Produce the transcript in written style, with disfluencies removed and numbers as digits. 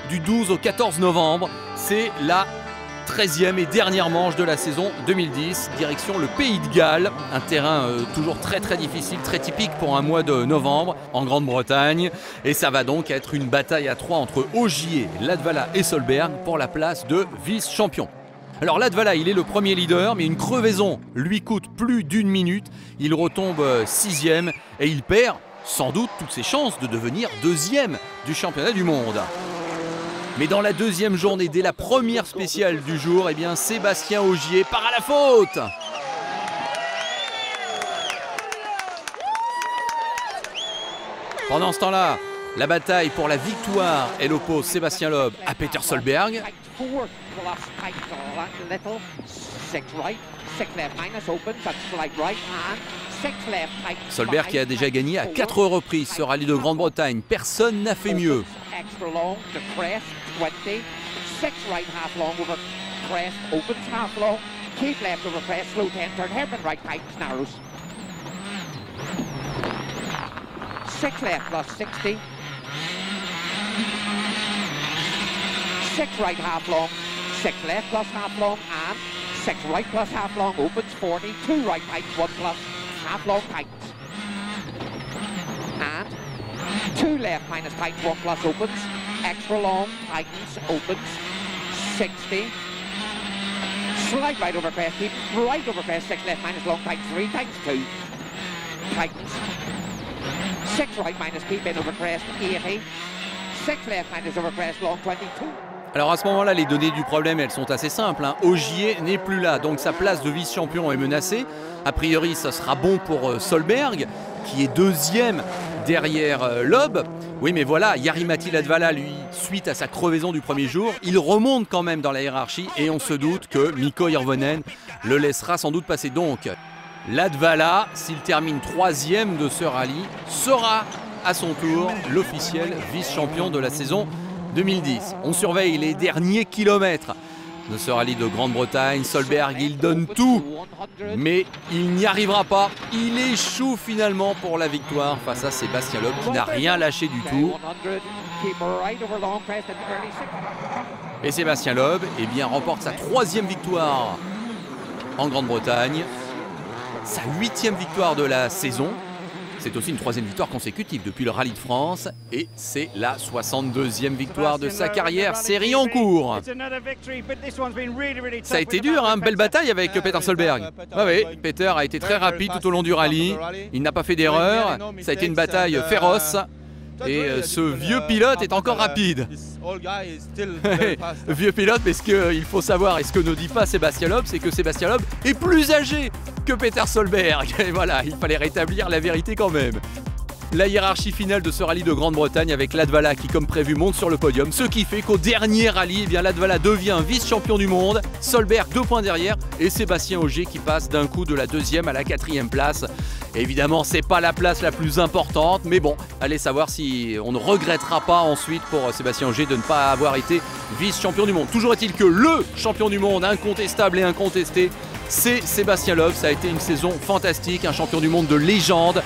du 12 au 14 novembre. C'est la 13e et dernière manche de la saison 2010, direction le Pays de Galles, un terrain toujours très difficile, très typique pour un mois de novembre en Grande-Bretagne. Et ça va donc être une bataille à 3 entre Ogier, Latvala et Solberg pour la place de vice-champion. Alors Latvala, il est le premier leader, mais une crevaison lui coûte plus d'une minute. Il retombe 6e et il perd sans doute toutes ses chances de devenir 2e du championnat du monde. Mais dans la deuxième journée, dès la première spéciale du jour, eh bien Sébastien Ogier part à la faute. Pendant ce temps-là, la bataille pour la victoire, elle oppose Sébastien Loeb à Peter Solberg. Solberg qui a déjà gagné à 4 reprises ce rallye de Grande-Bretagne. Personne n'a fait mieux. Six right plus half long opens 40, 2 right tightens, 1 plus half long tightens. And 2 left minus tightens, 1 plus opens, extra long tightens, opens 60. Slight right over crest, keep right over crest, 6 left minus long tightens, 3 tightens, 2 tightens. 6 right minus keep in over crest, 80. 6 left minus over crest, long 22. Alors à ce moment-là, les données du problème, elles sont assez simples. Ogier n'est plus là, donc sa place de vice-champion est menacée. A priori, ça sera bon pour Solberg, qui est 2e derrière Loeb. Oui, mais voilà, Jari-Matti Latvala, lui, suite à sa crevaison du premier jour, il remonte quand même dans la hiérarchie et on se doute que Mikko Hirvonen le laissera sans doute passer. Donc, Latvala, s'il termine 3e de ce rallye, sera à son tour l'officiel vice-champion de la saison 2010. On surveille les derniers kilomètres de ce rallye de Grande-Bretagne. Solberg, il donne tout, mais il n'y arrivera pas. Il échoue finalement pour la victoire face à Sébastien Loeb qui n'a rien lâché du tout. Et Sébastien Loeb remporte sa 3e victoire en Grande-Bretagne, sa 8e victoire de la saison. C'est aussi une 3e victoire consécutive depuis le Rallye de France et c'est la 62e victoire de sa carrière, série en cours. Ça a été dur, belle bataille avec Peter Solberg. Oui, Peter a été très rapide tout au long du rallye, il n'a pas fait d'erreur, ça a été une bataille féroce. Et ce vieux pilote est encore rapide. Vieux pilote, mais ce qu'il faut savoir, et ce que ne dit pas Sébastien Loeb, c'est que Sébastien Loeb est plus âgé que Peter Solberg. Et voilà, il fallait rétablir la vérité quand même. La hiérarchie finale de ce rallye de Grande-Bretagne avec Latvala qui, comme prévu, monte sur le podium. Ce qui fait qu'au dernier rallye, Latvala devient vice-champion du monde. Solberg 2 points derrière et Sébastien Ogier qui passe d'un coup de la 2e à la 4e place. Et évidemment, c'est pas la place la plus importante, mais bon, allez savoir si on ne regrettera pas ensuite pour Sébastien Ogier de ne pas avoir été vice-champion du monde. Toujours est-il que le champion du monde incontestable et incontesté, c'est Sébastien Loeb. Ça a été une saison fantastique, un champion du monde de légende.